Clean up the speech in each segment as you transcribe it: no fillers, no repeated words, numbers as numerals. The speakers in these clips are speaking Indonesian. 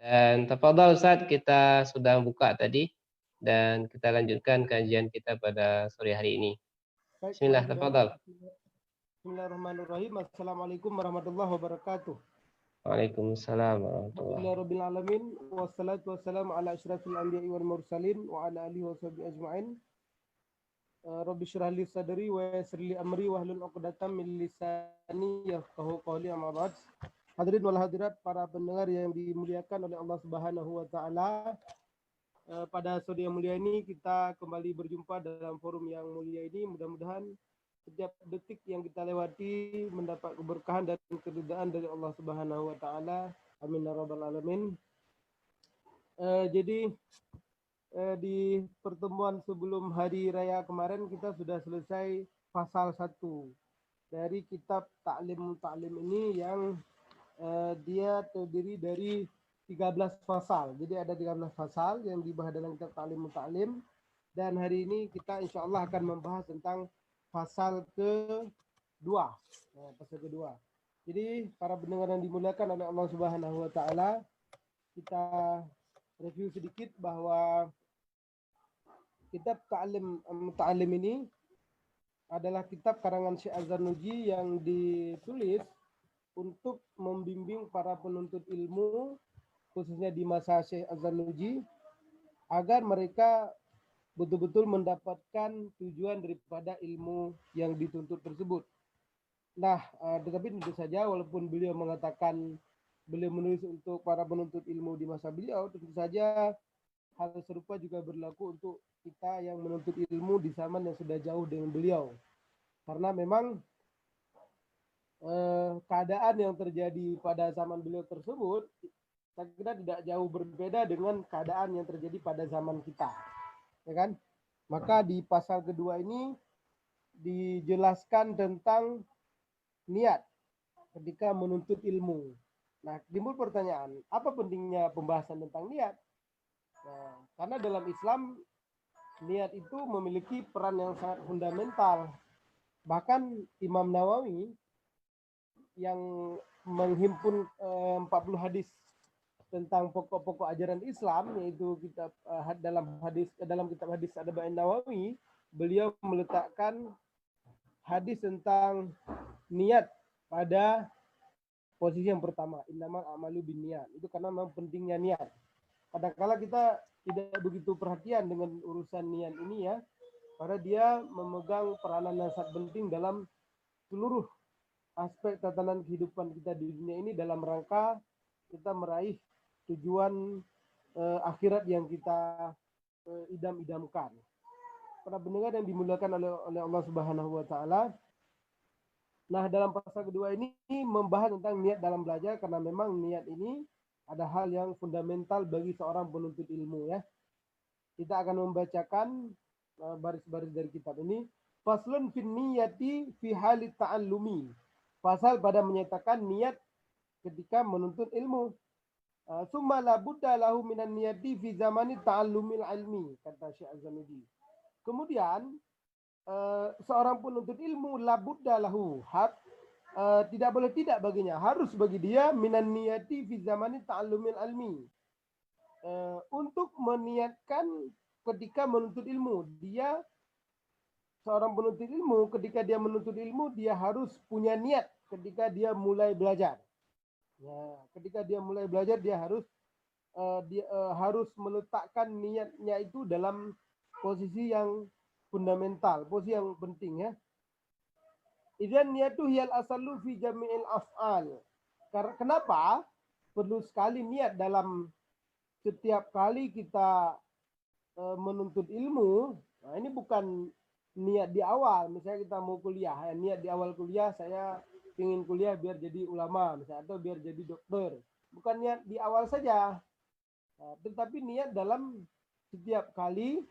Dan tafadhal Ustaz, kita sudah buka tadi dan kita lanjutkan kajian kita pada sore hari ini. Baik, Bismillah, tafadhal. Bismillahirrahmanirrahim. Assalamualaikum warahmatullahi wabarakatuh. Waalaikumsalam warahmatullahi Alhamdulillahirabbil alamin wassalatu wassalamu ala asyrafil anbiya'i wal mursalin wa ala alihi washabihi ajmain. Rabbi shrah li sadri wa yassir li amri wahlul 'uqdatam min lisani yafqahu qawli, amma ba'd. Hadirin wal hadirat, para pendengar yang dimuliakan oleh Allah Subhanahu wa taala. Pada sore yang mulia ini kita kembali berjumpa dalam forum yang mulia ini. Mudah-mudahan setiap detik yang kita lewati mendapat keberkahan dan keridhaan dari Allah Subhanahu wa taala. Amin ya rabbal alamin. Jadi di pertemuan sebelum hari raya kemarin kita sudah selesai pasal 1 dari kitab Ta'lim ini yang dia terdiri dari 13 pasal. Jadi ada 13 pasal yang dibahas dalam kitab Ta'lim, dan hari ini kita insya Allah akan membahas tentang pasal kedua. Pasal kedua. Jadi para pendengar yang dimuliakan oleh Allah Subhanahu wa taala, kita review sedikit bahwa kitab Ta'lim ini adalah kitab karangan Syekh Az-Zarnuji yang ditulis untuk membimbing para penuntut ilmu khususnya di masa Syekh Az-Zarnuji agar mereka betul-betul mendapatkan tujuan daripada ilmu yang dituntut tersebut. Nah, tetapi tentu saja walaupun beliau mengatakan beliau menulis untuk para penuntut ilmu di masa beliau, tentu saja hal serupa juga berlaku untuk kita yang menuntut ilmu di zaman yang sudah jauh dengan beliau. Karena memang keadaan yang terjadi pada zaman beliau tersebut saya kira tidak jauh berbeda dengan keadaan yang terjadi pada zaman kita, ya kan? Maka di pasal kedua ini dijelaskan tentang niat ketika menuntut ilmu. Nah, timbul pertanyaan, apa pentingnya pembahasan tentang niat? Nah, karena dalam Islam niat itu memiliki peran yang sangat fundamental. Bahkan Imam Nawawi yang menghimpun 40 hadis tentang pokok-pokok ajaran Islam, yaitu kitab dalam kitab hadis Adab Nawawi, beliau meletakkan hadis tentang niat pada posisi yang pertama, innamal a'malu binniyat. Itu karena memang pentingnya niat. Kadang-kala kita tidak begitu perhatian dengan urusan niat ini ya, karena dia memegang peranan yang sangat penting dalam seluruh aspek tatanan kehidupan kita di dunia ini dalam rangka kita meraih tujuan akhirat yang kita idam-idamkan. Para pendengar yang dimuliakan oleh Allah Subhanahu wa taala. Nah, dalam pasal kedua ini membahas tentang niat dalam belajar, karena memang niat ini ada hal yang fundamental bagi seorang penuntut ilmu ya. Kita akan membacakan baris-baris dari kitab ini. Faslun fin niyati fi halit ta'allumi. Pasal pada menyatakan niat ketika menuntut ilmu. Summa la budda lahu minan niyati fi zamani ta'allumil ilmi, kata Syekh Az-Zarnuji. Kemudian seorang penuntut ilmu la budda lahu, tidak boleh tidak baginya, harus bagi dia minan niyati fi zamani ta'allumil ilmi, untuk meniatkan ketika menuntut ilmu. Dia seorang penuntut ilmu, ketika dia menuntut ilmu dia harus punya niat ketika dia mulai belajar. Ya, ketika dia mulai belajar dia harus meletakkan niatnya itu dalam posisi yang fundamental, posisi yang penting ya. Idzan niyatu hiyal asalu fi jami'il af'al. Kenapa perlu sekali niat dalam setiap kali kita menuntut ilmu? Nah, ini bukan niat di awal, misalnya kita mau kuliah, ya, niat di awal kuliah saya ingin kuliah biar jadi ulama misalnya, atau biar jadi dokter. Bukan niat di awal saja, tetapi niat dalam setiap kali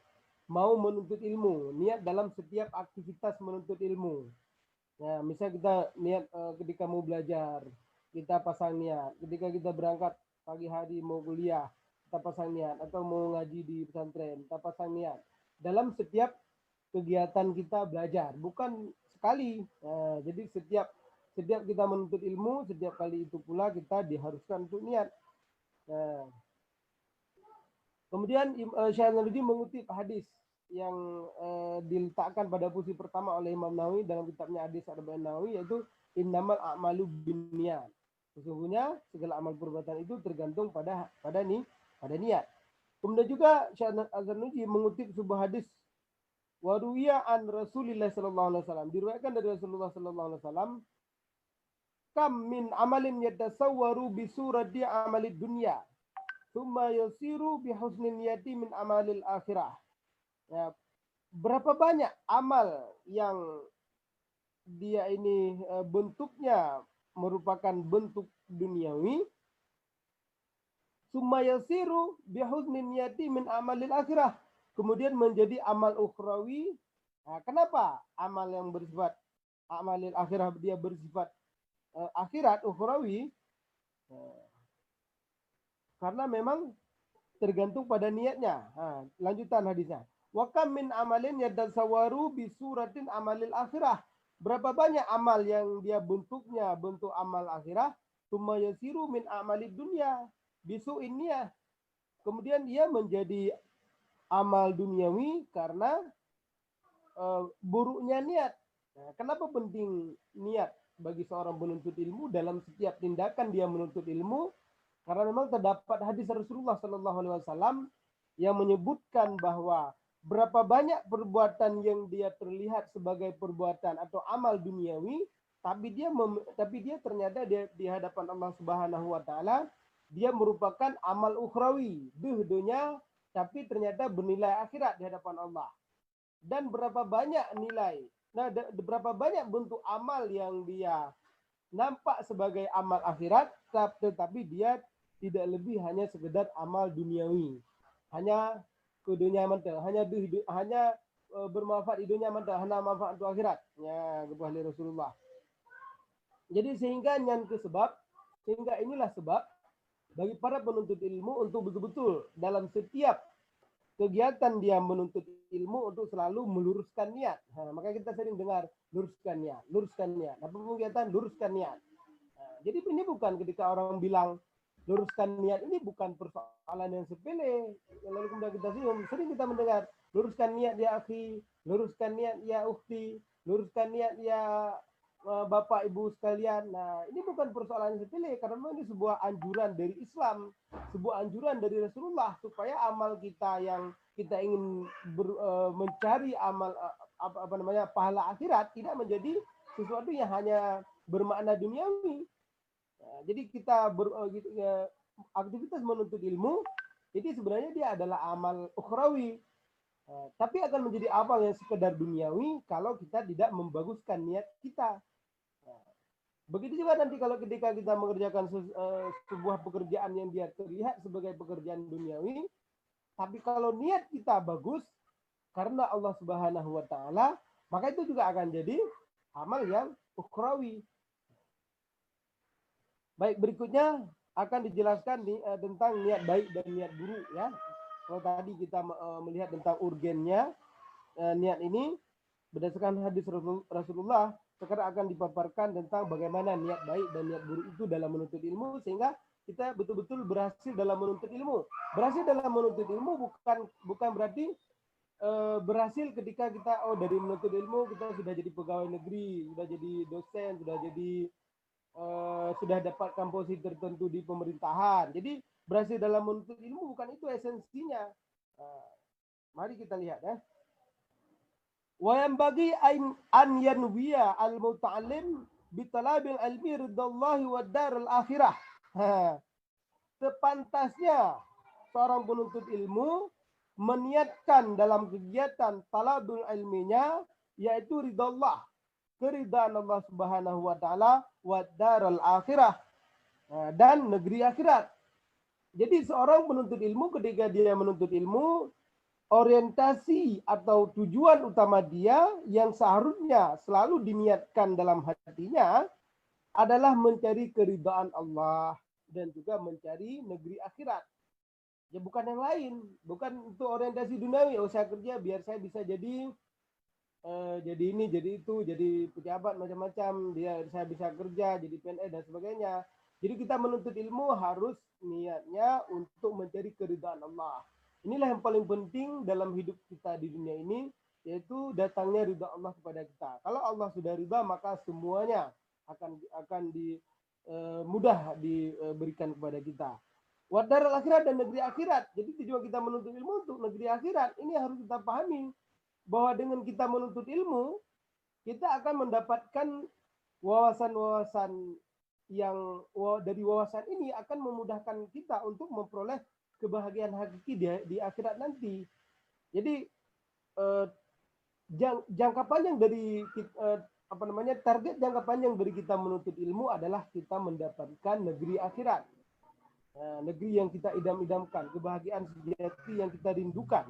mau menuntut ilmu, niat dalam setiap aktivitas menuntut ilmu. Nah, misalnya kita niat ketika mau belajar, kita pasang niat. Ketika kita berangkat pagi hari mau kuliah, kita pasang niat. Atau mau ngaji di pesantren, kita pasang niat. Dalam setiap kegiatan kita belajar, bukan sekali. Nah, jadi setiap kita menuntut ilmu, setiap kali itu pula kita diharuskan untuk niat. Nah, Kemudian Syekh Al-Albani mengutip hadis yang diletakkan pada posisi pertama oleh Imam Nawawi dalam kitabnya Hadis Arba'in Nawawi, yaitu innamal a'malu binniyat. Sesungguhnya segala amal perbuatan itu tergantung pada niat. Kemudian juga Syekh Al-Albani mengutip sebuah hadis waruya an Rasulillah sallallahu alaihi wasallam, diriwayatkan dari Rasulullah sallallahu alaihi wasallam, kam min amalin yatasawwaru bi surati amalid dunya thumma yasiru bi husnin niyati min amalil akhirah. Ya, berapa banyak amal yang dia ini bentuknya merupakan bentuk duniawi, thumma yasiru bi husnin niyati min amalil akhirah, kemudian menjadi amal ukhrawi. Nah, kenapa amal yang bersifat amalil akhirah dia bersifat akhirat ukhrawi? Karena memang tergantung pada niatnya. Nah, lanjutan hadisnya. Wa kam min amalin yadassawaru bi suratin amalil akhirah. Berapa banyak amal yang dia bentuknya bentuk amal akhirah, tsumma yasiru min amalid dunya bisu'in niyah. Kemudian dia menjadi amal duniawi karena buruknya niat. Nah, kenapa penting niat bagi seorang penuntut ilmu dalam setiap tindakan dia menuntut ilmu? Karena memang terdapat hadis Rasulullah Sallallahu Alaihi Wasallam yang menyebutkan bahwa berapa banyak perbuatan yang dia terlihat sebagai perbuatan atau amal duniawi, tapi dia ternyata di hadapan Allah Subhanahu Wa Taala dia merupakan amal ukhrawi, dunia, tapi ternyata bernilai akhirat di hadapan Allah. Dan berapa banyak nilai, berapa banyak bentuk amal yang dia nampak sebagai amal akhirat, tetapi dia tidak lebih hanya sekedar amal duniawi, hanya ke dunia mata, hanya bermanfaat di dunia mata, hanya manfaat untuk akhirat. Ya, kepada Rasulullah. Jadi sehingga inilah sebab bagi para penuntut ilmu untuk betul-betul dalam setiap kegiatan dia menuntut ilmu untuk selalu meluruskan niat. Nah, maka kita sering dengar luruskan niat, luruskan niat. Apa kegiatan luruskan niat. Nah, jadi ini bukan ketika orang bilang luruskan niat, ini bukan persoalan yang sepele. Lalu kemudian kita sering kita mendengar luruskan niat ya akhi, luruskan niat ya ukhti, luruskan niat ya bapak ibu sekalian. Nah, ini bukan persoalan yang sepele karena ini sebuah anjuran dari Islam, sebuah anjuran dari Rasulullah supaya amal kita yang kita ingin mencari amal pahala akhirat tidak menjadi sesuatu yang hanya bermakna duniawi. Nah, jadi kita aktivitas menuntut ilmu, jadi sebenarnya dia adalah amal ukhrawi. Tapi akan menjadi amal yang sekedar duniawi kalau kita tidak membaguskan niat kita. Begitu juga nanti kalau ketika kita mengerjakan sebuah pekerjaan yang dia terlihat sebagai pekerjaan duniawi, tapi kalau niat kita bagus karena Allah Subhanahu Wa Taala, maka itu juga akan jadi amal yang ukhrawi. Baik, berikutnya akan dijelaskan tentang niat baik dan niat buruk ya. Kalau tadi kita melihat tentang urgennya niat ini berdasarkan hadis Rasulullah, sekarang akan dipaparkan tentang bagaimana niat baik dan niat buruk itu dalam menuntut ilmu sehingga kita betul-betul berhasil dalam menuntut ilmu. Berhasil dalam menuntut ilmu bukan berarti berhasil ketika kita dari menuntut ilmu kita sudah jadi pegawai negeri, sudah jadi dosen, sudah dapatkan posisi tertentu di pemerintahan. Jadi berhasil dalam menuntut ilmu bukan itu esensinya. Mari kita lihat ya. Wa yanbaghi an yanwiya al-muta'allim bi talabil ilmi ridallahi wad daril akhirah. Sepantasnya seorang penuntut ilmu meniatkan dalam kegiatan talabul ilminya yaitu ridallah, keridhaan Allah Subhanahu wa taala wa darul akhirah, dan negeri akhirat. Jadi seorang penuntut ilmu ketika dia menuntut ilmu, orientasi atau tujuan utama dia yang seharusnya selalu diniatkan dalam hatinya adalah mencari keridhaan Allah dan juga mencari negeri akhirat. Ya bukan yang lain, bukan untuk orientasi duniawi. Saya kerja biar saya bisa jadi ini, jadi itu, jadi pejabat macam-macam. Saya bisa kerja, jadi PNS dan sebagainya. Jadi kita menuntut ilmu harus niatnya untuk mencari keridhaan Allah. Inilah yang paling penting dalam hidup kita di dunia ini, yaitu datangnya ridha Allah kepada kita. Kalau Allah sudah ridha, maka semuanya akan mudah diberikan kepada kita. Wadar akhirat dan negeri akhirat. Jadi tujuan kita menuntut ilmu untuk negeri akhirat. Ini harus kita pahami bahwa dengan kita menuntut ilmu, kita akan mendapatkan wawasan-wawasan yang dari wawasan ini akan memudahkan kita untuk memperoleh kebahagiaan hakiki di akhirat nanti. Jadi jangka panjang dari target jangka panjang dari kita menuntut ilmu adalah kita mendapatkan negeri akhirat. Negeri yang kita idam-idamkan, kebahagiaan sejati yang kita rindukan.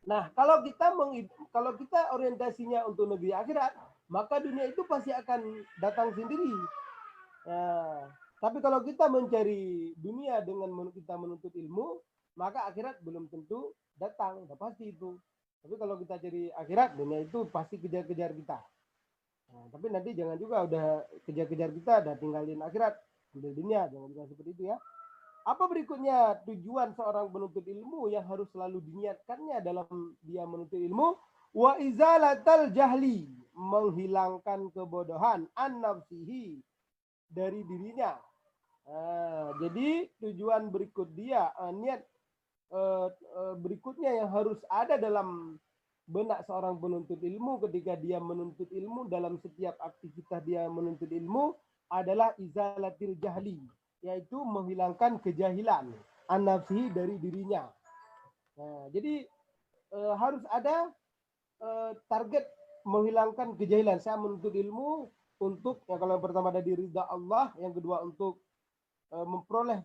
Nah, kalau kita orientasinya untuk negeri akhirat, maka dunia itu pasti akan datang sendiri. Tapi kalau kita mencari dunia dengan kita menuntut ilmu, maka akhirat belum tentu datang, udah pasti itu. Tapi kalau kita cari akhirat, dunia itu pasti kejar-kejar kita. Nah, tapi nanti jangan juga udah kejar-kejar kita, udah tinggalin akhirat, ambil dunia, jangan juga seperti itu ya. Apa berikutnya tujuan seorang penuntut ilmu yang harus selalu diniatkannya dalam dia menuntut ilmu? Wa izalatal jahli, menghilangkan kebodohan, an nafsihi, dari dirinya. Jadi tujuan berikut dia, niat berikutnya yang harus ada dalam benak seorang penuntut ilmu ketika dia menuntut ilmu, dalam setiap aktivitas dia menuntut ilmu adalah izalatil jahli, yaitu menghilangkan kejahilan, an-nafsi, dari dirinya. Jadi harus ada target menghilangkan kejahilan. Saya menuntut ilmu untuk, ya kalau yang pertama ada ridha Allah, yang kedua untuk memperoleh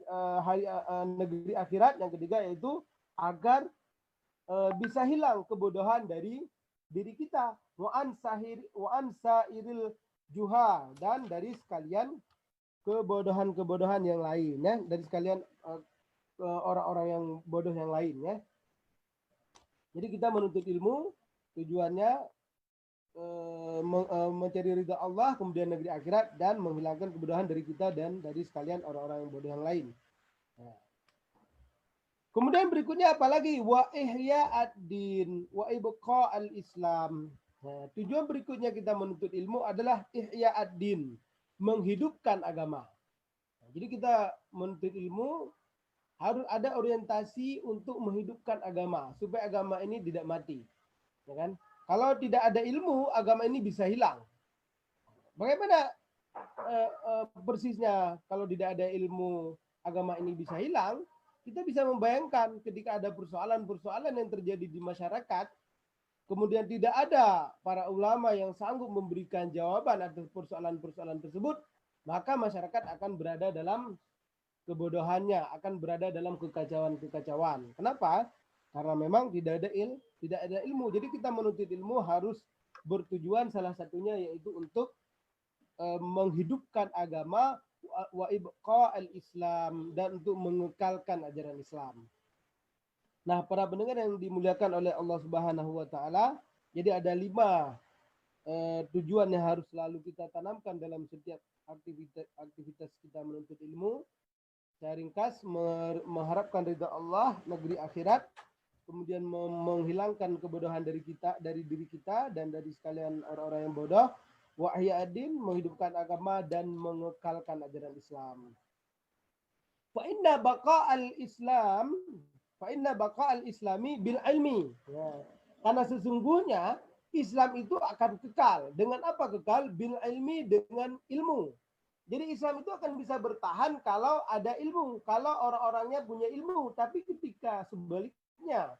negeri akhirat, yang ketiga yaitu agar bisa hilang kebodohan dari diri kita, wa an sairil juha, dan dari sekalian kebodohan-kebodohan yang lain ya, dari sekalian orang-orang yang bodoh yang lain ya. Jadi kita menuntut ilmu tujuannya mencari ridha Allah, kemudian negeri akhirat, dan menghilangkan kebodohan dari kita dan dari sekalian orang-orang yang bodoh yang lain. Kemudian berikutnya apalagi? Wa ihya ad-din wa ibqa al-islam. Tujuan berikutnya kita menuntut ilmu adalah ihya ad-din, menghidupkan agama. Jadi kita menuntut ilmu harus ada orientasi untuk menghidupkan agama supaya agama ini tidak mati, ya kan? Kalau tidak ada ilmu, agama ini bisa hilang. Bagaimana persisnya kalau tidak ada ilmu, agama ini bisa hilang? Kita bisa membayangkan ketika ada persoalan-persoalan yang terjadi di masyarakat, kemudian tidak ada para ulama yang sanggup memberikan jawaban atas persoalan-persoalan tersebut, maka masyarakat akan berada dalam kebodohannya, akan berada dalam kekacauan-kekacauan. Kenapa? Karena memang tidak ada ilmu. Jadi kita menuntut ilmu harus bertujuan salah satunya yaitu untuk menghidupkan agama, wa ibqa al-Islam, dan untuk mengekalkan ajaran Islam. Nah, para pendengar yang dimuliakan oleh Allah Subhanahu wa taala, jadi ada 5 tujuan yang harus selalu kita tanamkan dalam setiap aktivitas kita menuntut ilmu. Saya ringkas, mengharapkan ridha Allah, negeri akhirat, kemudian menghilangkan kebodohan dari diri kita dan dari sekalian orang-orang yang bodoh, wa ihya ad-din, menghidupkan agama dan mengekalkan ajaran Islam. Fa inna baqa'al islami bil ilmi. Ya. Karena sesungguhnya Islam itu akan kekal. Dengan apa kekal? Bil ilmi, dengan ilmu. Jadi Islam itu akan bisa bertahan kalau ada ilmu, kalau orang-orangnya punya ilmu. Tapi ketika sebaliknya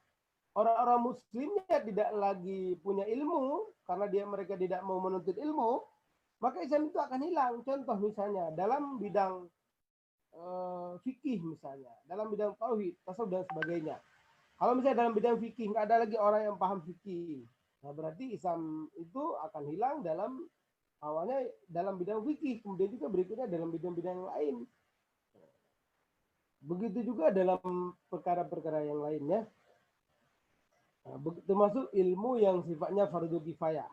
orang-orang muslimnya tidak lagi punya ilmu karena mereka tidak mau menuntut ilmu, maka Islam itu akan hilang. Contoh misalnya dalam bidang fikih, misalnya dalam bidang tauhid, tasawuf dan sebagainya. Kalau misalnya dalam bidang fikih nggak ada lagi orang yang paham fikih, nah berarti Islam itu akan hilang awalnya dalam bidang fikih, kemudian juga berikutnya dalam bidang-bidang lain. Begitu juga dalam perkara-perkara yang lainnya. Termasuk ilmu yang sifatnya fardu kifayah.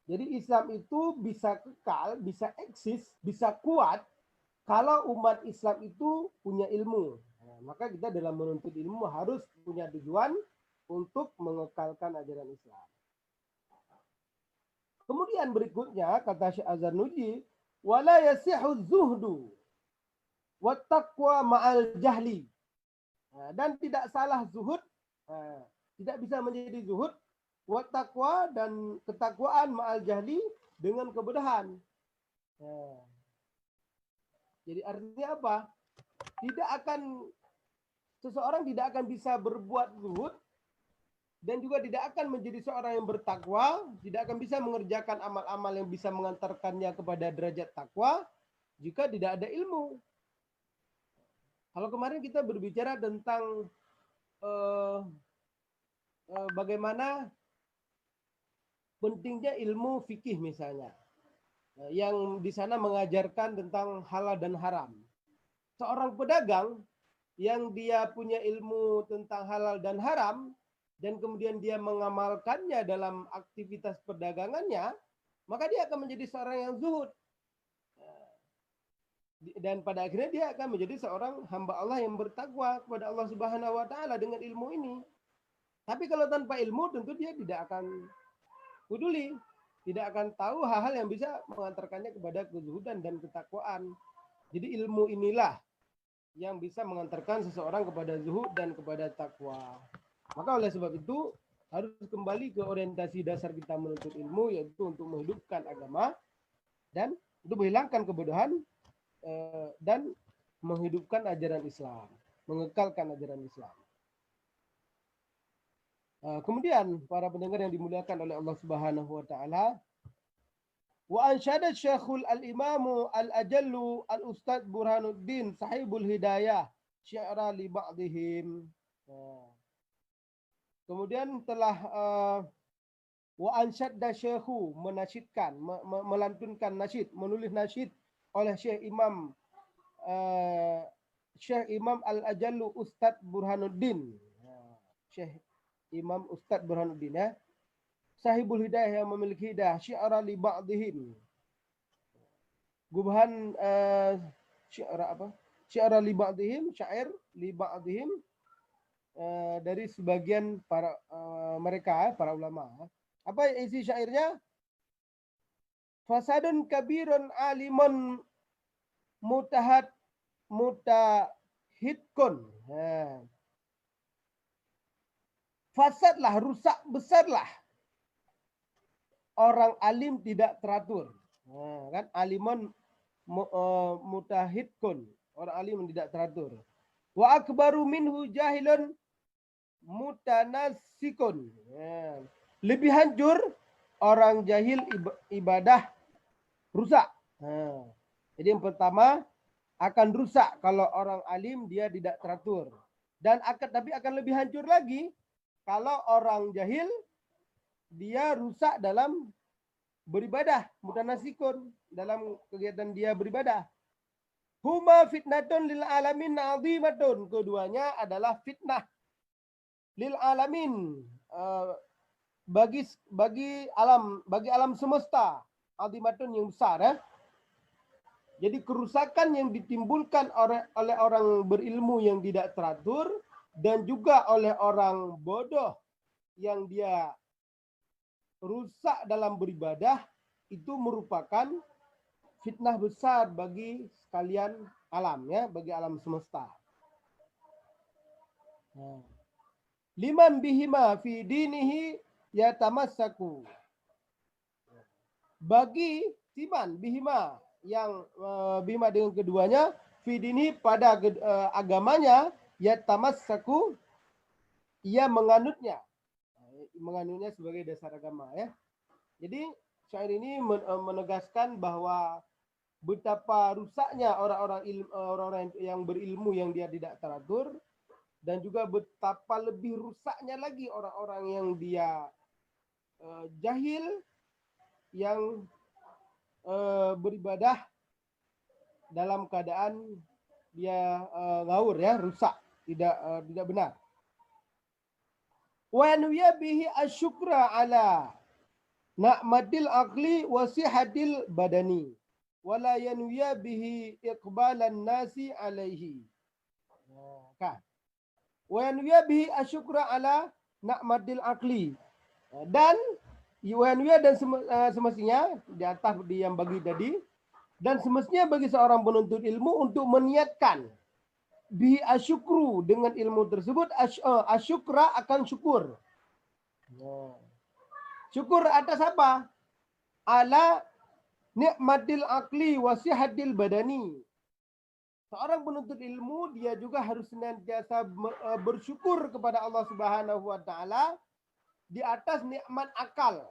Jadi Islam itu bisa kekal, bisa eksis, bisa kuat kalau umat Islam itu punya ilmu. Maka kita dalam menuntut ilmu harus punya tujuan untuk mengekalkan ajaran Islam. Kemudian berikutnya kata Syekh Az-Zarnuji, wala yasihu zuhdu wa taqwa ma'al jahli. Dan tidak salah zuhud, tidak bisa menjadi zuhud, wa taqwa dan ketakwaan ma'al jahli dengan kebodohan. Jadi artinya apa? Seseorang tidak akan bisa berbuat zuhud dan juga tidak akan menjadi seorang yang bertakwa, tidak akan bisa mengerjakan amal-amal yang bisa mengantarkannya kepada derajat takwa jika tidak ada ilmu. Kalau kemarin kita berbicara tentang bagaimana pentingnya ilmu fikih misalnya, yang di sana mengajarkan tentang halal dan haram. Seorang pedagang yang dia punya ilmu tentang halal dan haram, dan kemudian dia mengamalkannya dalam aktivitas perdagangannya, maka dia akan menjadi seorang yang zuhud. Dan pada akhirnya dia akan menjadi seorang hamba Allah yang bertakwa kepada Allah Subhanahu wa Ta'ala dengan ilmu ini. Tapi kalau tanpa ilmu tentu dia tidak akan peduli, tidak akan tahu hal-hal yang bisa mengantarkannya kepada kezuhudan dan ketakwaan. Jadi ilmu inilah yang bisa mengantarkan seseorang kepada zuhud dan kepada takwa. Maka oleh sebab itu harus kembali ke orientasi dasar kita menuntut ilmu, yaitu untuk menghidupkan agama dan untuk menghilangkan kebodohan dan menghidupkan ajaran Islam, mengekalkan ajaran Islam. Kemudian para pendengar yang dimuliakan oleh Allah Subhanahu wa Ta'ala, wa ansyada Syekhul al-Imamu al-Ajallu al-Ustadz Burhanuddin sahibul hidayah syi'ra li ba'dihim. Kemudian telah wa ansyadda Syekhu menasyidkan, melantunkan nasyid, menulis nasyid oleh Syekh Imam al-Ajallu Ustadz Burhanuddin. Syekh Imam Ustadz Burhanuddin ya. Sahibul hidayah yang memiliki hidayah syi'ra li ba'dihim. Gubahan syi'ra apa? Syi'ra li ba'dihim, syair li ba'dihim dari sebagian para mereka para ulama. Apa isi syairnya? Fasadun kabirun alimun mutahidkun. Fasadlah, rusak besarlah orang alim tidak teratur. Kan alimun mutahidkun, orang alim tidak teratur. Wa akbaru minhu jahilun mutanassikun. Lebih hancur orang jahil ibadah rusak. Jadi yang pertama akan rusak kalau orang alim dia tidak teratur, dan tapi akan lebih hancur lagi kalau orang jahil dia rusak dalam beribadah, mutanasikun, dalam kegiatan dia beribadah. Huma fitnatun lil alamin azimatun. Keduanya adalah fitnah lil alamin, bagi alam semesta, azimatun yang besar ya. Jadi kerusakan yang ditimbulkan oleh orang berilmu yang tidak teratur dan juga oleh orang bodoh yang dia rusak dalam beribadah itu merupakan fitnah besar bagi sekalian alam ya, bagi alam semesta. Liman bihima fi dinihi yatamassaku. Bagi siman bihima yang bihima dengan keduanya fi dinihi pada agamanya yatamassaku, ia menganutnya sebagai dasar agama ya. Jadi syair ini menegaskan bahwa betapa rusaknya orang-orang yang berilmu yang dia tidak teratur, dan juga betapa lebih rusaknya lagi orang-orang yang dia jahil yang beribadah dalam keadaan dia ngawur ya, rusak, tidak benar. Wa nuya bihi asyukra ala na'matil aqli wa sihatil badani wala yanwiya bihi iqbalan nasi alaihi. Kan? Wa yanwiya bihi asyukra ala na'matil akli. Dan yanwiya dan semestinya di atas yang bagi tadi, dan semestinya bagi seorang penuntut ilmu untuk meniatkan bi asyukru dengan ilmu tersebut asyukra akan syukur. Syukur atas apa? Ala nikmatil akli wasihatil badani. Seorang penuntut ilmu dia juga harus senantiasa bersyukur kepada Allah Subhanahu wa taala di atas nikmat akal,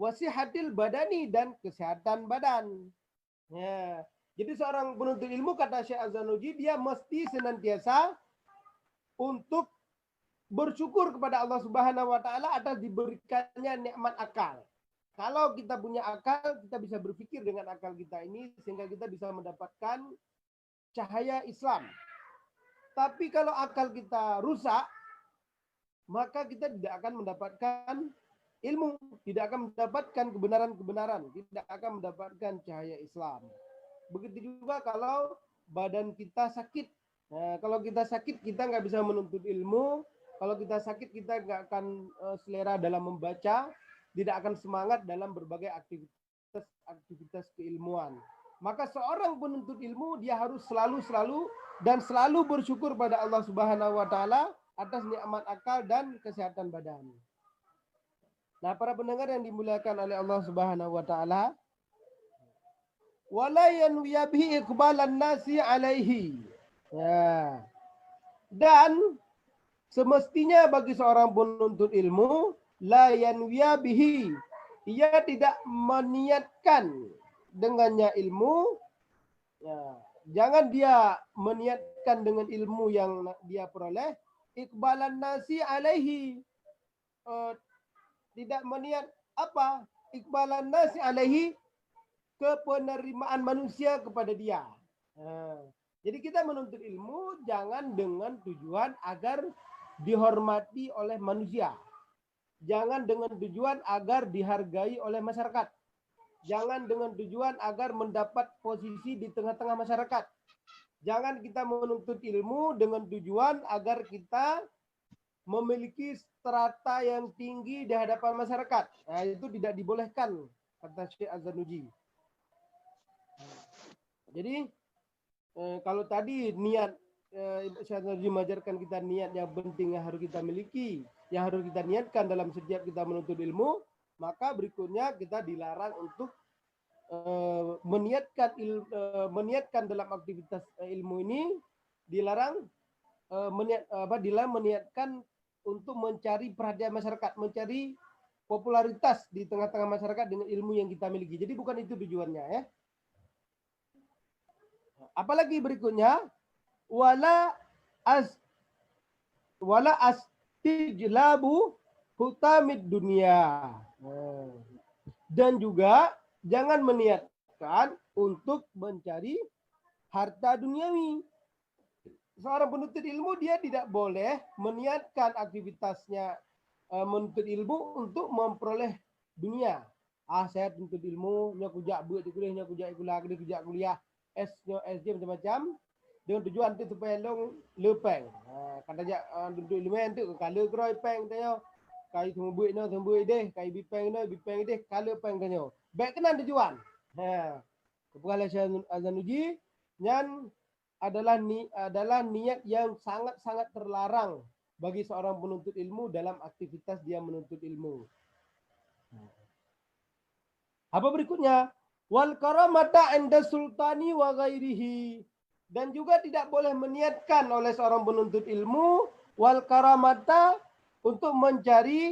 wasihatil badani dan kesehatan badan. Ya. Jadi seorang penuntut ilmu kata Syekh Az-Zarnuji dia mesti senantiasa untuk bersyukur kepada Allah Subhanahu wa taala atas diberikannya nikmat akal. Kalau kita punya akal, kita bisa berpikir dengan akal kita ini sehingga kita bisa mendapatkan cahaya Islam. Tapi kalau akal kita rusak, maka kita tidak akan mendapatkan ilmu, tidak akan mendapatkan kebenaran-kebenaran, tidak akan mendapatkan cahaya Islam. Begitu juga kalau badan kita sakit. Nah, kalau kita sakit, kita nggak bisa menuntut ilmu. Kalau kita sakit, kita nggak akan selera dalam membaca, tidak akan semangat dalam berbagai aktivitas keilmuan. Maka seorang penuntut ilmu, dia harus selalu bersyukur pada Allah Subhanahu wa taala atas nikmat akal dan kesehatan badan. Nah, para pendengar yang dimuliakan oleh Allah Subhanahu wa taala, wala yanwiya bihi iqbalan nasi alaihi. Ya. Dan semestinya bagi seorang penuntut ilmu, la yanwiya bihi, ia tidak meniatkan dengannya ilmu. Ya. Jangan dia meniatkan dengan ilmu yang dia peroleh iqbalan nasi alaihi. Tidak meniat apa? Iqbalan nasi alaihi, kepenerimaan manusia kepada dia. Jadi kita menuntut ilmu jangan dengan tujuan agar dihormati oleh manusia. Jangan dengan tujuan agar dihargai oleh masyarakat. Jangan dengan tujuan agar mendapat posisi di tengah-tengah masyarakat. Jangan kita menuntut ilmu dengan tujuan agar kita memiliki strata yang tinggi di hadapan masyarakat. Nah, itu tidak dibolehkan, kata Syekh Az-Zarnuji. Jadi kalau tadi niat Syekh Az-Zarnuji mengajarkan kita niat yang penting yang harus kita miliki, yang harus kita niatkan dalam setiap kita menuntut ilmu, maka berikutnya kita dilarang untuk meniatkan dalam aktivitas ilmu ini, dilarang meniatkan untuk mencari perhatian masyarakat, mencari popularitas di tengah-tengah masyarakat dengan ilmu yang kita miliki. Jadi bukan itu tujuannya, ya. Apalagi berikutnya, wala astijlabu hutamid dunia. Dan juga jangan meniatkan untuk mencari harta duniawi. Seorang penuntut ilmu dia tidak boleh meniatkan aktivitasnya menuntut ilmu untuk memperoleh dunia. Saya tuntut ilmu, nyak kujak buat di kuliah, nyak kujak kuliah, SJ macam-macam dengan tujuan tu supaya long lepeng. Kata jak tuntut ilmu tu kalau kroi peng tanya kai sembuh deh, kai bipeng deh, kalau peng tanya. Baik kenan tujuan. Kepala Syekh Az-Zarnuji yang adalah niat yang sangat-sangat terlarang bagi seorang penuntut ilmu dalam aktivitas dia menuntut ilmu. Apa berikutnya? Wal karamata 'inda sultani wa ghairihi. Dan juga tidak boleh meniatkan oleh seorang penuntut ilmu wal karamata untuk mencari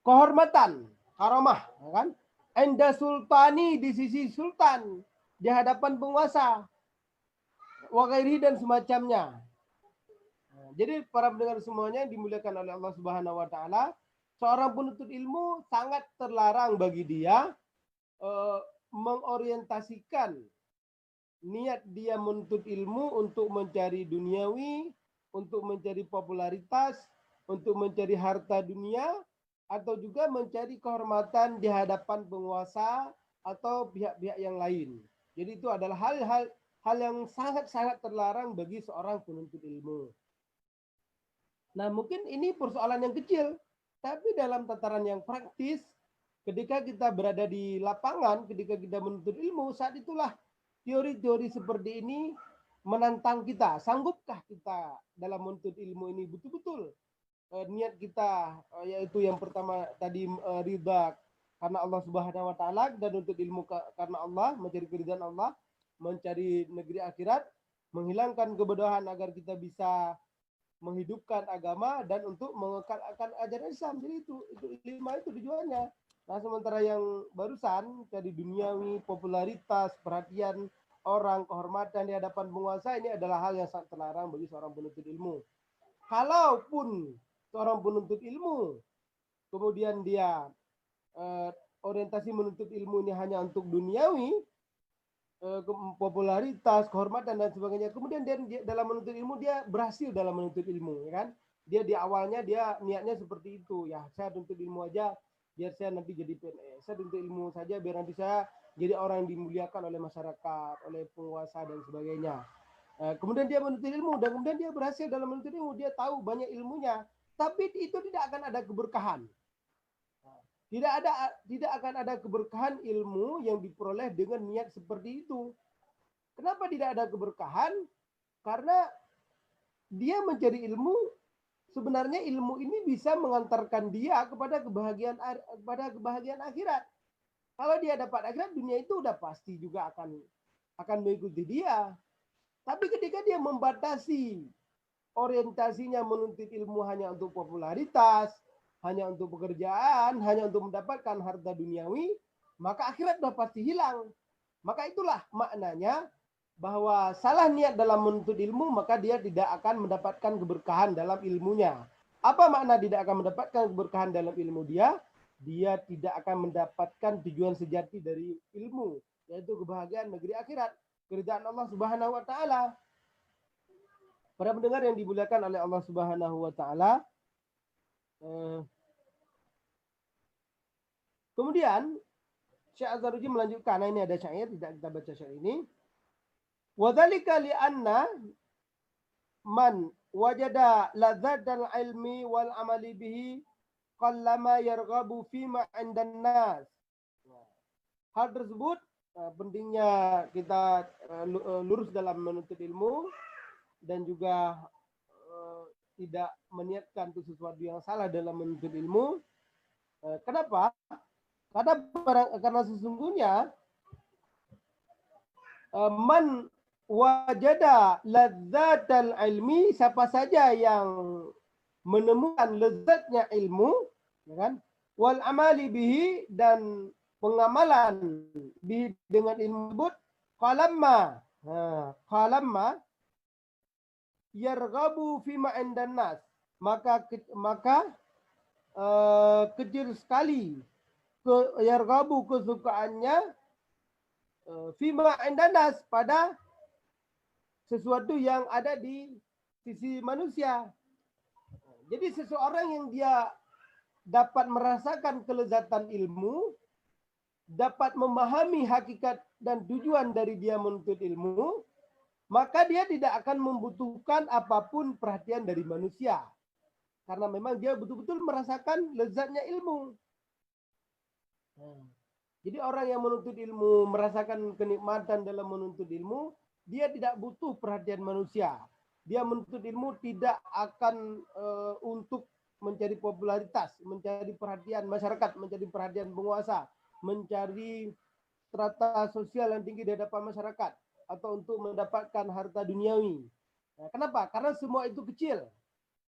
kehormatan, karamah, kan? 'Inda sultani, di sisi sultan, di hadapan penguasa. Wa ghairihi dan semacamnya. Jadi para pendengar semuanya dimuliakan oleh Allah Subhanahu wa taala, seorang penuntut ilmu sangat terlarang bagi dia mengorientasikan niat dia menuntut ilmu untuk mencari duniawi, untuk mencari popularitas, untuk mencari harta dunia, atau juga mencari kehormatan di hadapan penguasa atau pihak-pihak yang lain. Jadi itu adalah hal-hal hal yang sangat-sangat terlarang bagi seorang penuntut ilmu. Nah, mungkin ini persoalan yang kecil, tapi dalam tataran yang praktis, ketika kita berada di lapangan, ketika kita menuntut ilmu, saat itulah teori-teori seperti ini menantang kita. Sanggupkah kita dalam menuntut ilmu ini betul-betul niat kita, yaitu yang pertama tadi ridha karena Allah Subhanahu wa taala, dan untuk ilmu karena Allah, mencari keridhaan Allah, mencari negeri akhirat, menghilangkan kebodohan agar kita bisa menghidupkan agama, dan untuk mengekalkan ajaran Islam. Jadi itu 5 itu tujuannya. Nah, sementara yang barusan cari duniawi, popularitas, perhatian orang, kehormatan di hadapan penguasa, ini adalah hal yang sangat terlarang bagi seorang penuntut ilmu. Kalaupun seorang penuntut ilmu kemudian dia orientasi menuntut ilmu ini hanya untuk duniawi, popularitas, kehormatan dan sebagainya, kemudian dia dalam menuntut ilmu dia berhasil dalam menuntut ilmu, ya kan? Dia di awalnya dia niatnya seperti itu, ya saya tuntut ilmu aja biar saya nanti jadi PNS, saya tuntut ilmu saja biar nanti saya jadi orang yang dimuliakan oleh masyarakat, oleh penguasa dan sebagainya. Kemudian dia menuntut ilmu dan kemudian dia berhasil dalam menuntut ilmu, dia tahu banyak ilmunya, tapi itu tidak akan ada keberkahan. Tidak akan ada keberkahan ilmu yang diperoleh dengan niat seperti itu. Kenapa tidak ada keberkahan? Karena dia mencari ilmu, sebenarnya ilmu ini bisa mengantarkan dia kepada kebahagiaan akhirat. Kalau dia dapat akhirat, dunia itu udah pasti juga akan mengikuti dia. Tapi ketika dia membatasi orientasinya menuntut ilmu hanya untuk popularitas, hanya untuk pekerjaan, hanya untuk mendapatkan harta duniawi, maka akhirat sudah pasti hilang. Maka itulah maknanya bahwa salah niat dalam menuntut ilmu, maka dia tidak akan mendapatkan keberkahan dalam ilmunya. Apa makna tidak akan mendapatkan keberkahan dalam ilmu dia? Dia tidak akan mendapatkan tujuan sejati dari ilmu, yaitu kebahagiaan negeri akhirat, keridhaan Allah Subhanahu wa taala. Para pendengar yang dimuliakan oleh Allah Subhanahu wa taala, kemudian Syekh Az-Zarruji melanjutkan, ini ada syair, tidak kita baca syair ini. Wa dzalika li anna man wajada ladzatan ilmi wal amali bihi qallama yarghabu fima 'indan nas. Hal tersebut pentingnya kita lurus dalam menuntut ilmu dan juga tidak meniatkan untuk sesuatu yang salah dalam menuntut ilmu. Kenapa? Karena sesungguhnya man wajada ladzatal ilmi, siapa saja yang menemukan lezatnya ilmu, ya kan? Wal amali bihi, dan pengamalan bihi dengan ilmu tersebut, qalamma yarghabu fima indan nas, maka kecil sekali yarghabu kesukaannya fima indan nas, pada sesuatu yang ada di sisi manusia. Jadi seseorang yang dia dapat merasakan kelezatan ilmu, dapat memahami hakikat dan tujuan dari dia menuntut ilmu, maka dia tidak akan membutuhkan apapun perhatian dari manusia. Karena memang dia betul-betul merasakan lezatnya ilmu. Jadi orang yang menuntut ilmu, merasakan kenikmatan dalam menuntut ilmu, dia tidak butuh perhatian manusia. Dia menuntut ilmu tidak akan untuk mencari popularitas, mencari perhatian masyarakat, mencari perhatian penguasa, mencari strata sosial yang tinggi di hadapan masyarakat, atau untuk mendapatkan harta duniawi. Nah, kenapa? Karena semua itu kecil.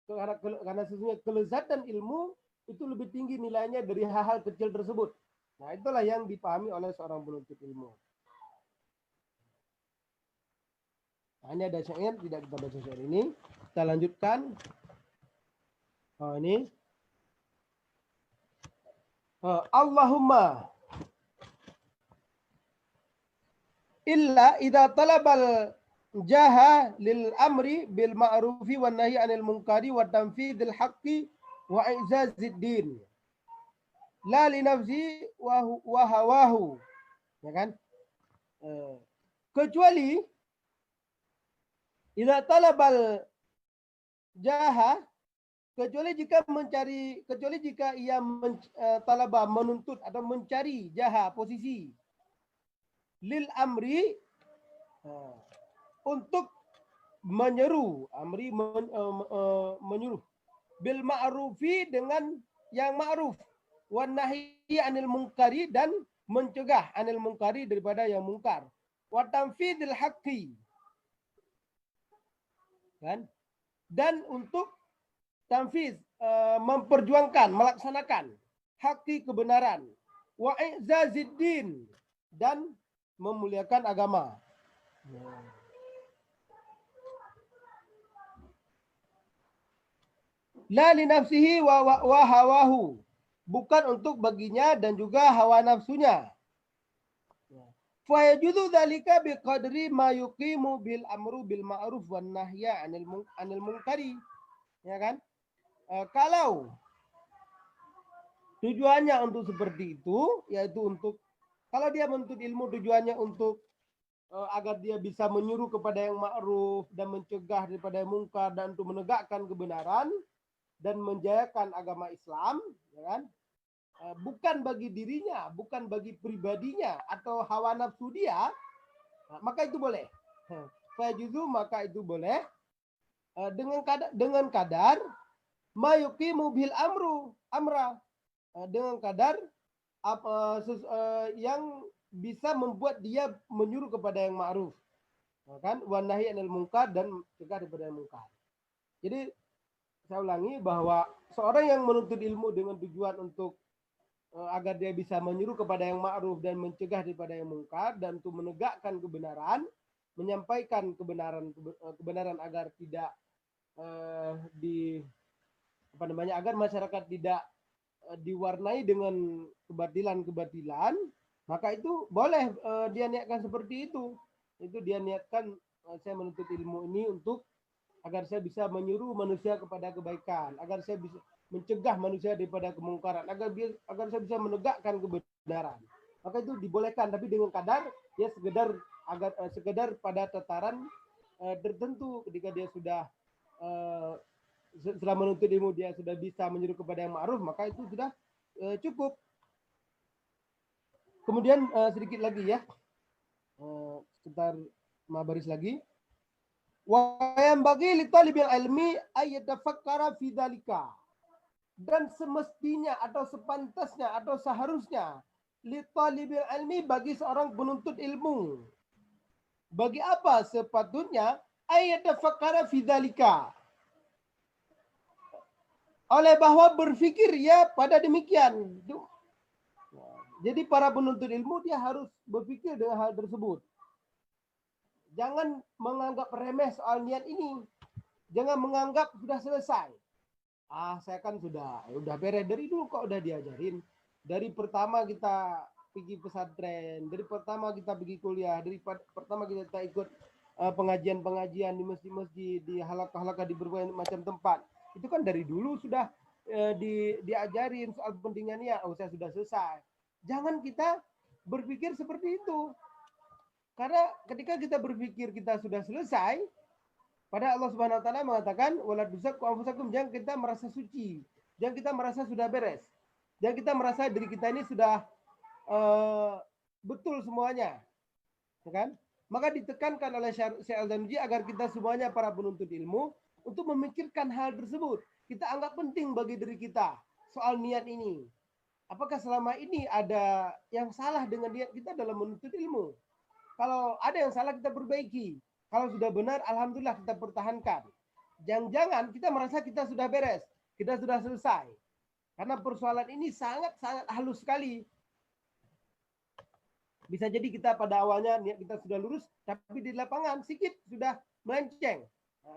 Karena sesungguhnya kelezatan ilmu itu lebih tinggi nilainya dari hal-hal kecil tersebut. Nah, itulah yang dipahami oleh seorang penuntut ilmu. Nah, ini ada syair, tidak kita baca syair ini. Kita lanjutkan. Ini. Allahumma illa idza talabal jaha lil amri bil ma'rufi wan nahyi 'anil munkari wa tanfidil haqqi wa i'zazid din. La li nafsi wa hawahu. Ya kan? Kecuali Idza talabal jaha, kecuali jika ia talaba menuntut atau mencari jaha posisi lil amri, untuk menyeru, menyuruh bil ma'rufi, dengan yang ma'ruf, wan nahyi anil munkari, dan mencegah anil munkari, daripada yang mungkar, wa tanfidil haqqi, kan, dan untuk tanfiz, memperjuangkan, melaksanakan haqqi, kebenaran, wa i'zaziddin, dan memuliakan agama. La li nafsihi wa hawahu, bukan untuk baginya dan juga hawa nafsunya. Fa yajuzu dzalika biqadri ma yuqimu bil amru bil ma'ruf wan nahya anil munkari, ya kan? Kalau tujuannya untuk seperti itu, yaitu untuk, kalau dia menuntut ilmu tujuannya untuk agar dia bisa menyuruh kepada yang ma'ruf dan mencegah daripada yang mungkar, dan untuk menegakkan kebenaran dan menjayakan agama Islam, ya kan? Bukan bagi dirinya, bukan bagi pribadinya atau hawa nafsu dia, maka itu boleh. Fajuzu, maka itu boleh, dengan kadar mayuqimu bil amra, dengan kadar yang bisa membuat dia menyuruh kepada yang ma'ruf, kan, wa nahi anil munkar, dan cegah daripada yang mungkar. Jadi saya ulangi bahwa seorang yang menuntut ilmu dengan tujuan untuk agar dia bisa menyuruh kepada yang ma'ruf dan mencegah daripada yang mungkar, dan untuk menegakkan kebenaran, menyampaikan kebenaran agar tidak agar masyarakat tidak diwarnai dengan kebatilan, maka itu boleh dia niatkan seperti itu. Itu dia niatkan, saya menuntut ilmu ini untuk agar saya bisa menyuruh manusia kepada kebaikan, agar saya bisa mencegah manusia daripada kemungkaran, agar saya bisa menegakkan kebenaran. Maka itu dibolehkan, tapi dengan kadar dia sekedar pada tataran tertentu. Ketika dia sudah setelah menuntut ilmu dia sudah bisa menyuruh kepada yang ma'ruf, maka itu sudah cukup. Kemudian sedikit lagi ya, sekitar 5 baris lagi. Wa yanbaghi li talibil ilmi ay yatafakkara fi dzalika, dan semestinya atau sepantasnya atau seharusnya li talibil ilmi, bagi seorang penuntut ilmu, bagi apa sepatutnya, ay yatafakkara fi dzalika, oleh bahwa berfikir ya pada demikian. Jadi para penuntut ilmu dia harus berfikir dengan hal tersebut. Jangan menganggap remeh soal niat ini. Jangan menganggap sudah selesai. Saya kan sudah beres dari dulu kok, udah diajarin. Dari pertama kita pergi pesantren, dari pertama kita pergi kuliah, dari pertama kita ikut pengajian-pengajian di masjid-masjid, di halaqah-halaqah, di berbagai macam tempat. Itu kan dari dulu sudah diajarin soal kepentingannya. Saya sudah selesai. Jangan kita berpikir seperti itu. Karena ketika kita berpikir kita sudah selesai, pada Allah Subhanahu wa taala mengatakan wala tuzakku anfusakum, jangan kita merasa suci, jangan kita merasa sudah beres, jangan kita merasa diri kita ini sudah betul semuanya, ya kan? Maka ditekankan oleh Syekh Al-Zanuji agar kita semuanya para penuntut ilmu untuk memikirkan hal tersebut. Kita anggap penting bagi diri kita soal niat ini. Apakah selama ini ada yang salah dengan niat kita dalam menuntut ilmu? Kalau ada yang salah kita perbaiki. Kalau sudah benar, alhamdulillah kita pertahankan. Jangan-jangan kita merasa kita sudah beres, kita sudah selesai. Karena persoalan ini sangat-sangat halus sekali. Bisa jadi kita pada awalnya niat kita sudah lurus, tapi di lapangan sedikit sudah melenceng,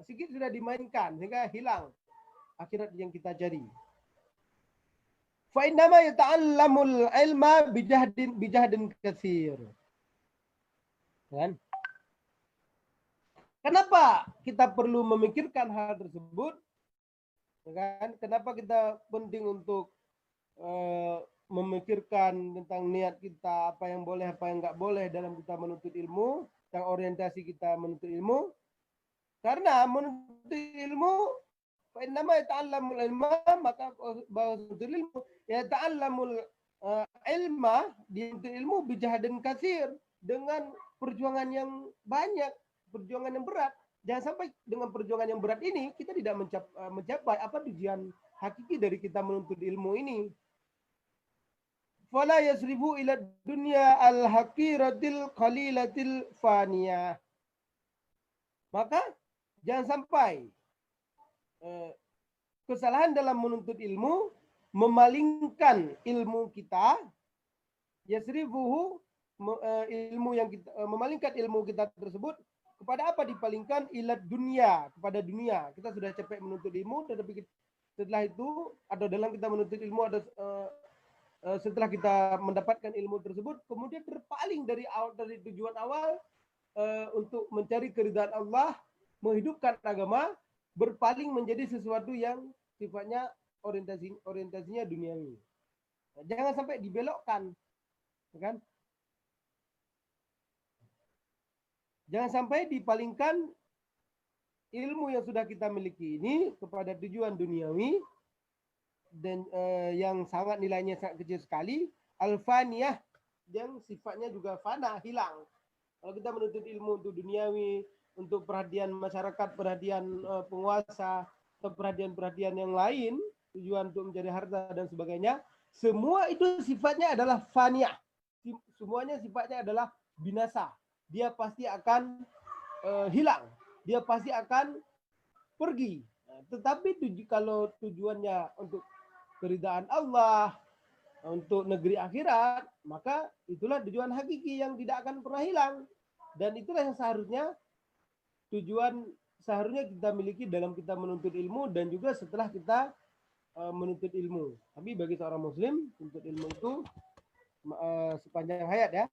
sedikit sudah dimainkan sehingga hilang akhirat yang kita cari. Fa innama yata'allamul ilma bijahdin katsir. Kan? Kenapa kita perlu memikirkan hal tersebut? Kan? Kenapa kita penting untuk memikirkan tentang niat kita, apa yang boleh, apa yang nggak boleh dalam kita menuntut ilmu, tentang orientasi kita menuntut ilmu? Karena menuntut ilmu nama yata'allamul ilma, maka bahwa menuntut ilmu yata'allamul ilma, menuntut ilmu bijahadin kasir, dengan perjuangan yang banyak, perjuangan yang berat. Jangan sampai dengan perjuangan yang berat ini kita tidak mencapai apa tujuan hakiki dari kita menuntut ilmu ini. Fala yasrifu ila dunya al-haqiratil qalilatil faniyah. Maka jangan sampai kesalahan dalam menuntut ilmu memalingkan ilmu kita, yasrifuhu, ilmu yang kita memalingkan ilmu kita tersebut kepada apa? Dipalingkan ila dunia, kepada dunia. Kita sudah capek menuntut ilmu, tetapi setelah itu atau dalam kita menuntut ilmu ada setelah kita mendapatkan ilmu tersebut, kemudian terpaling dari tujuan awal untuk mencari keridhaan Allah, menghidupkan agama, berpaling menjadi sesuatu yang sifatnya orientasinya duniawi. Jangan sampai dibelokkan, kan? Jangan sampai dipalingkan ilmu yang sudah kita miliki ini kepada tujuan duniawi dan yang sangat nilainya sangat kecil sekali, al-faniyah, yang sifatnya juga fana, hilang. Kalau kita menuntut ilmu untuk duniawi, untuk perhatian masyarakat, perhatian penguasa, atau perhatian-perhatian yang lain, tujuan untuk mencari harta dan sebagainya, semua itu sifatnya adalah faniyah. Semuanya sifatnya adalah binasa. Dia pasti akan hilang. Dia pasti akan pergi. Nah, tetapi kalau tujuannya untuk keridhaan Allah, untuk negeri akhirat, maka itulah tujuan hakiki yang tidak akan pernah hilang. Dan itulah yang seharusnya seharusnya kita miliki dalam kita menuntut ilmu dan juga setelah kita menuntut ilmu. Tapi bagi seorang muslim, menuntut ilmu itu sepanjang hayat ya.